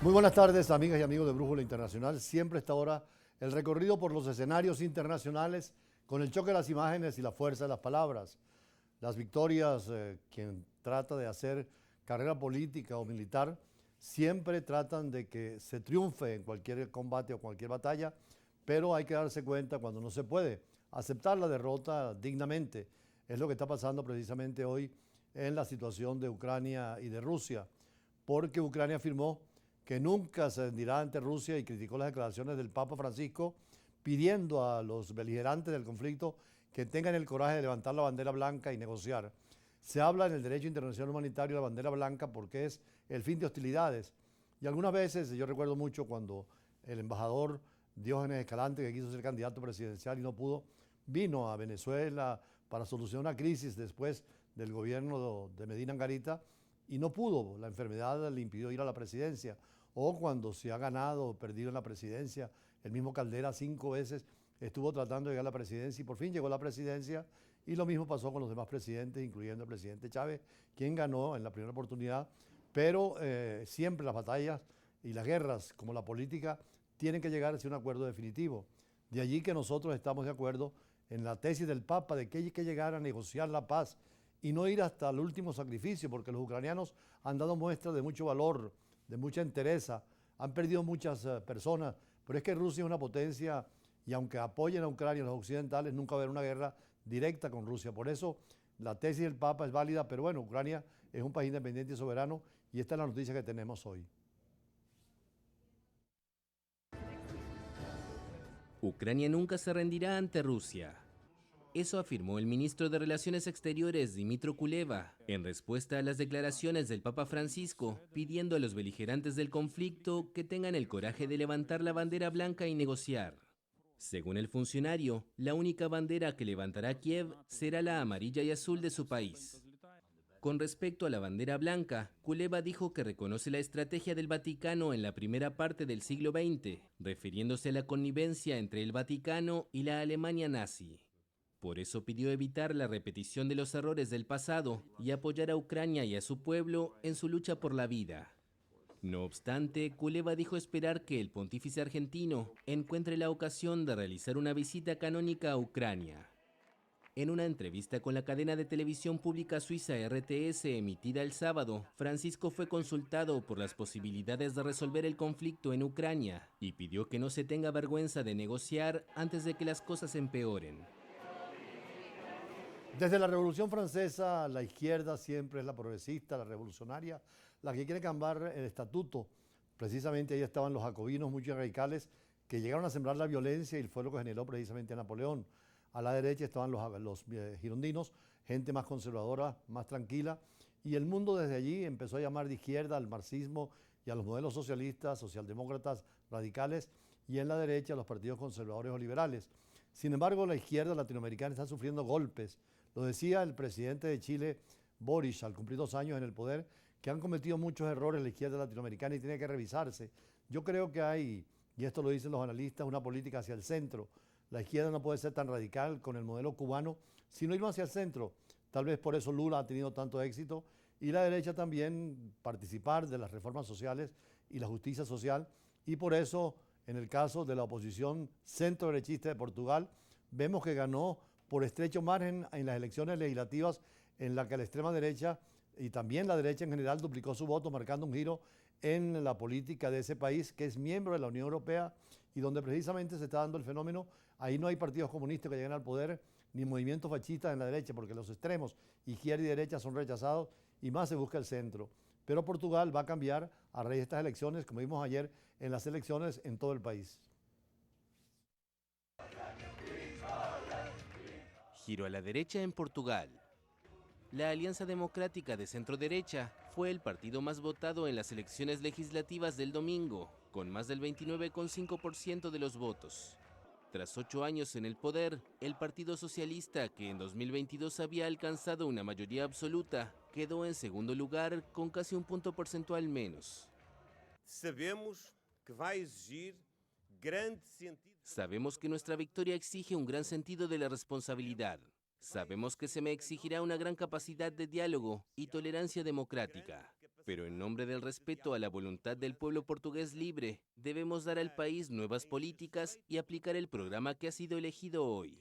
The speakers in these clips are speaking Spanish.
Muy buenas tardes, amigas y amigos de Brújula Internacional. Siempre a esta hora el recorrido por los escenarios internacionales con el choque de las imágenes y la fuerza de las palabras. Las victorias, quien trata de hacer carrera política o militar, siempre tratan de que se triunfe en cualquier combate o cualquier batalla, pero hay que darse cuenta cuando no se puede aceptar la derrota dignamente. Es lo que está pasando precisamente hoy en la situación de Ucrania y de Rusia, porque Ucrania afirmó que nunca se rendirá ante Rusia y criticó las declaraciones del Papa Francisco pidiendo a los beligerantes del conflicto que tengan el coraje de levantar la bandera blanca y negociar. Se habla en el derecho internacional humanitario de la bandera blanca porque es el fin de hostilidades. Y algunas veces, yo recuerdo mucho cuando el embajador Diógenes Escalante, que quiso ser candidato presidencial y no pudo, vino a Venezuela para solucionar una crisis después del gobierno de Medina Angarita y no pudo, la enfermedad le impidió ir a la presidencia. O cuando se ha ganado o perdido en la presidencia, el mismo Caldera 5 veces estuvo tratando de llegar a la presidencia y por fin llegó a la presidencia, y lo mismo pasó con los demás presidentes, incluyendo el presidente Chávez, quien ganó en la primera oportunidad, pero siempre las batallas y las guerras, como la política, tienen que llegar hacia un acuerdo definitivo. De allí que nosotros estamos de acuerdo en la tesis del Papa de que hay que llegar a negociar la paz y no ir hasta el último sacrificio, porque los ucranianos han dado muestras de mucho valor, de mucha entereza, han perdido muchas personas, pero es que Rusia es una potencia y aunque apoyen a Ucrania los occidentales, nunca va a haber una guerra directa con Rusia. Por eso la tesis del Papa es válida, pero bueno, Ucrania es un país independiente y soberano y esta es la noticia que tenemos hoy. Ucrania nunca se rendirá ante Rusia. Eso afirmó el ministro de Relaciones Exteriores, Dmytro Kuleba, en respuesta a las declaraciones del Papa Francisco, pidiendo a los beligerantes del conflicto que tengan el coraje de levantar la bandera blanca y negociar. Según el funcionario, la única bandera que levantará Kiev será la amarilla y azul de su país. Con respecto a la bandera blanca, Kuleba dijo que reconoce la estrategia del Vaticano en la primera parte del siglo XX, refiriéndose a la connivencia entre el Vaticano y la Alemania nazi. Por eso pidió evitar la repetición de los errores del pasado y apoyar a Ucrania y a su pueblo en su lucha por la vida. No obstante, Kuleba dijo esperar que el pontífice argentino encuentre la ocasión de realizar una visita canónica a Ucrania. En una entrevista con la cadena de televisión pública suiza RTS emitida el sábado, Francisco fue consultado por las posibilidades de resolver el conflicto en Ucrania y pidió que no se tenga vergüenza de negociar antes de que las cosas empeoren. Desde la Revolución Francesa, la izquierda siempre es la progresista, la revolucionaria, la que quiere cambiar el estatuto. Precisamente ahí estaban los jacobinos, muchos radicales, que llegaron a sembrar la violencia y fue lo que generó precisamente a Napoleón. A la derecha estaban los girondinos, gente más conservadora, más tranquila, y el mundo desde allí empezó a llamar de izquierda al marxismo y a los modelos socialistas, socialdemócratas, radicales, y en la derecha a los partidos conservadores o liberales. Sin embargo, la izquierda latinoamericana está sufriendo golpes. Lo decía el presidente de Chile, Boric, al cumplir 2 años en el poder, que han cometido muchos errores la izquierda latinoamericana y tiene que revisarse. Yo creo que hay, y esto lo dicen los analistas, una política hacia el centro. La izquierda no puede ser tan radical con el modelo cubano, sino irnos hacia el centro. Tal vez por eso Lula ha tenido tanto éxito y la derecha también participar de las reformas sociales y la justicia social. Y por eso, en el caso de la oposición centro-derechista de Portugal, vemos que ganó por estrecho margen en las elecciones legislativas en la que la extrema derecha y también la derecha en general duplicó su voto, marcando un giro en la política de ese país que es miembro de la Unión Europea y donde precisamente se está dando el fenómeno. Ahí no hay partidos comunistas que lleguen al poder ni movimientos fascistas en la derecha, porque los extremos, izquierda y derecha, son rechazados y más se busca el centro. Pero Portugal va a cambiar a raíz de estas elecciones, como vimos ayer en las elecciones en todo el país. Giro a la derecha en Portugal. La Alianza Democrática de Centro-Derecha fue el partido más votado en las elecciones legislativas del domingo, con más del 29,5% de los votos. Tras 8 años en el poder, el Partido Socialista, que en 2022 había alcanzado una mayoría absoluta, quedó en segundo lugar con casi un punto porcentual menos. Sabemos que nuestra victoria exige un gran sentido de la responsabilidad. Sabemos que se me exigirá una gran capacidad de diálogo y tolerancia democrática. Pero en nombre del respeto a la voluntad del pueblo portugués libre, debemos dar al país nuevas políticas y aplicar el programa que ha sido elegido hoy.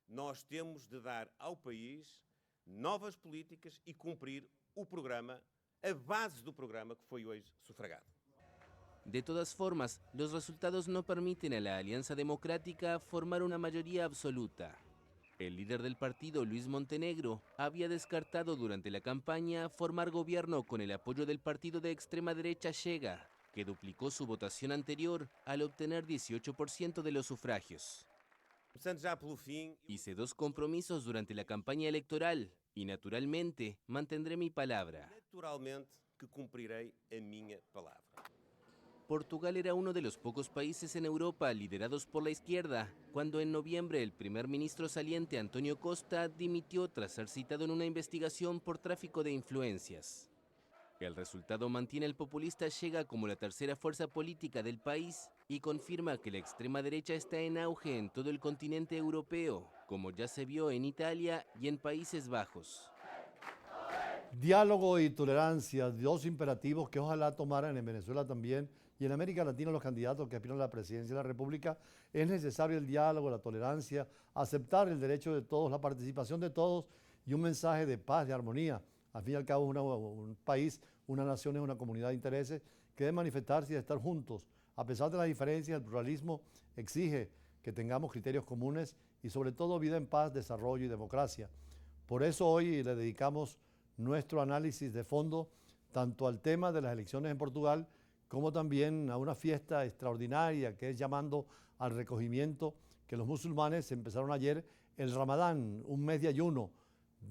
Nós temos de dar ao país novas políticas e cumprir o programa, a base do programa que foi hoje sufragado. De todas formas, los resultados no permiten a la Alianza Democrática formar una mayoría absoluta. El líder del partido, Luis Montenegro, había descartado durante la campaña formar gobierno con el apoyo del partido de extrema derecha Chega, que duplicó su votación anterior al obtener 18% de los sufragios. Começando já pelo fim, Hice 2 compromisos durante la campaña electoral y naturalmente mantendré mi palabra. naturalmente que cumprirei a minha palavra. Portugal era uno de los pocos países en Europa liderados por la izquierda, cuando en noviembre el primer ministro saliente Antonio Costa dimitió tras ser citado en una investigación por tráfico de influencias. El resultado mantiene al populista Chega como la tercera fuerza política del país y confirma que la extrema derecha está en auge en todo el continente europeo, como ya se vio en Italia y en Países Bajos. Diálogo y tolerancia, dos imperativos que ojalá tomaran en Venezuela también y en América Latina los candidatos que aspiran a la presidencia de la República. Es necesario el diálogo, la tolerancia, aceptar el derecho de todos, la participación de todos y un mensaje de paz, de armonía. Al fin y al cabo, un país, una nación es una comunidad de intereses que debe manifestarse y de estar juntos. A pesar de las diferencias, el pluralismo exige que tengamos criterios comunes y sobre todo vida en paz, desarrollo y democracia. Por eso hoy le dedicamos nuestro análisis de fondo tanto al tema de las elecciones en Portugal como también a una fiesta extraordinaria que es llamando al recogimiento que los musulmanes empezaron ayer el Ramadán, un mes de ayuno.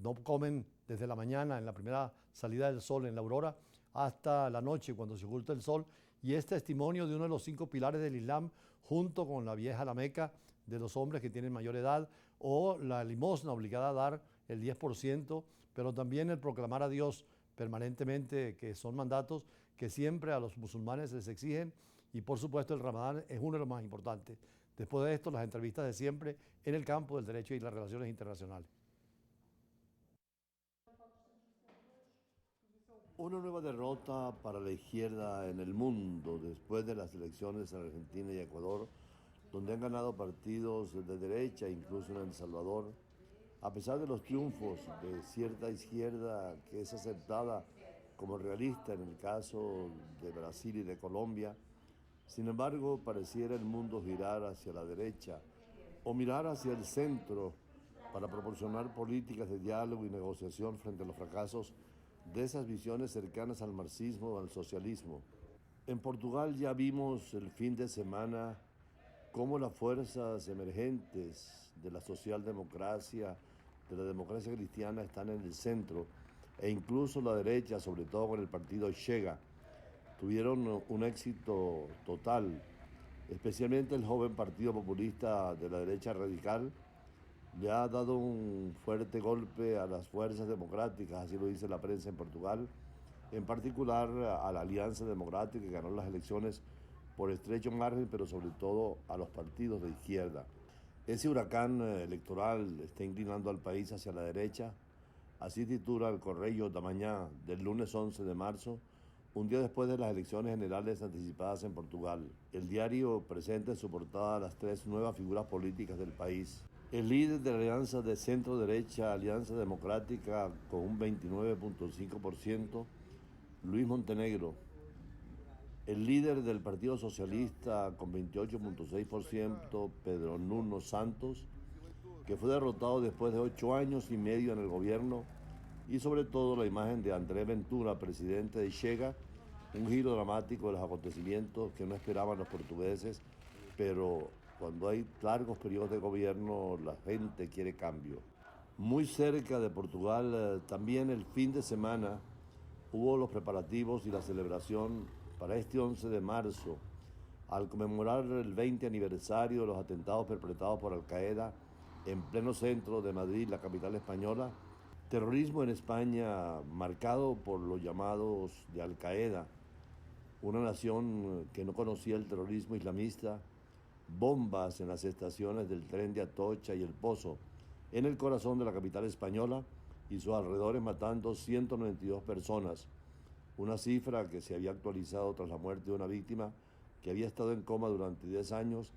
No comen desde la mañana en la primera salida del sol en la aurora hasta la noche cuando se oculta el sol, y es testimonio de uno de los 5 pilares del Islam junto con la vieja la Meca de los hombres que tienen mayor edad o la limosna obligada a dar el 10%, pero también el proclamar a Dios permanentemente, que son mandatos que siempre a los musulmanes les exigen, y por supuesto el Ramadán es uno de los más importantes. Después de esto, las entrevistas de siempre en el campo del derecho y las relaciones internacionales. Una nueva derrota para la izquierda en el mundo después de las elecciones en Argentina y Ecuador, donde han ganado partidos de derecha, incluso en El Salvador. A pesar de los triunfos de cierta izquierda que es aceptada como realista en el caso de Brasil y de Colombia, sin embargo, pareciera el mundo girar hacia la derecha o mirar hacia el centro para proporcionar políticas de diálogo y negociación frente a los fracasos de esas visiones cercanas al marxismo o al socialismo. En Portugal ya vimos el fin de semana cómo las fuerzas emergentes de la socialdemocracia, de la democracia cristiana están en el centro, e incluso la derecha, sobre todo con el partido Chega, tuvieron un éxito total, especialmente el joven partido populista de la derecha radical. Le ha dado un fuerte golpe a las fuerzas democráticas, así lo dice la prensa en Portugal, en particular a la Alianza Democrática que ganó las elecciones por estrecho margen, pero sobre todo a los partidos de izquierda. Ese huracán electoral está inclinando al país hacia la derecha, así titula el Correio da Manhã del lunes 11 de marzo, un día después de las elecciones generales anticipadas en Portugal. El diario presenta en su portada las 3 nuevas figuras políticas del país. El líder de la alianza de centro-derecha, Alianza Democrática, con un 29.5%, Luis Montenegro. El líder del Partido Socialista, con 28.6%, Pedro Nuno Santos, que fue derrotado después de 8 años y medio en el gobierno, y sobre todo la imagen de André Ventura, presidente de Chega, un giro dramático de los acontecimientos que no esperaban los portugueses, pero cuando hay largos periodos de gobierno, la gente quiere cambio. Muy cerca de Portugal, también el fin de semana, hubo los preparativos y la celebración para este 11 de marzo, al conmemorar el 20 aniversario de los atentados perpetrados por Al-Qaeda en pleno centro de Madrid, la capital española. Terrorismo en España marcado por los llamados de Al-Qaeda, una nación que no conocía el terrorismo islamista, bombas en las estaciones del tren de Atocha y El Pozo, en el corazón de la capital española y sus alrededores, matando 192 personas, una cifra que se había actualizado tras la muerte de una víctima que había estado en coma durante 10 años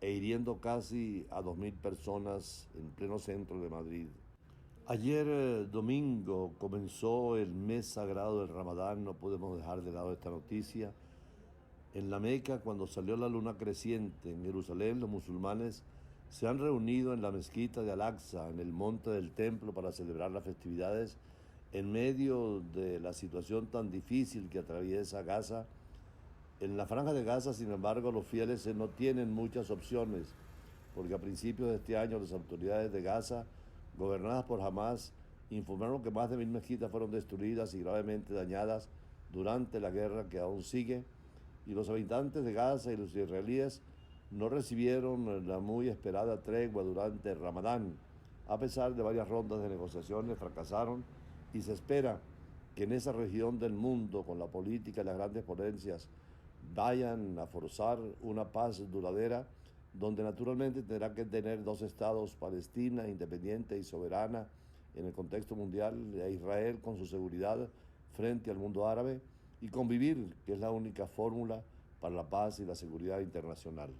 e hiriendo casi a 2.000 personas en pleno centro de Madrid. Ayer domingo comenzó el mes sagrado del Ramadán, no podemos dejar de lado esta noticia. En la Meca, cuando salió la luna creciente, en Jerusalén, los musulmanes se han reunido en la mezquita de Al-Aqsa, en el monte del templo, para celebrar las festividades en medio de la situación tan difícil que atraviesa Gaza. En la Franja de Gaza, sin embargo, los fieles no tienen muchas opciones, porque a principios de este año las autoridades de Gaza, gobernadas por Hamas, informaron que más de 1.000 mezquitas fueron destruidas y gravemente dañadas durante la guerra que aún sigue, y los habitantes de Gaza y los israelíes no recibieron la muy esperada tregua durante el Ramadán. A pesar de varias rondas de negociaciones, fracasaron y se espera que en esa región del mundo, con la política y las grandes potencias, vayan a forzar una paz duradera, donde naturalmente tendrá que tener dos estados, Palestina independiente y soberana en el contexto mundial, e Israel con su seguridad frente al mundo árabe, y convivir, que es la única fórmula para la paz y la seguridad internacional.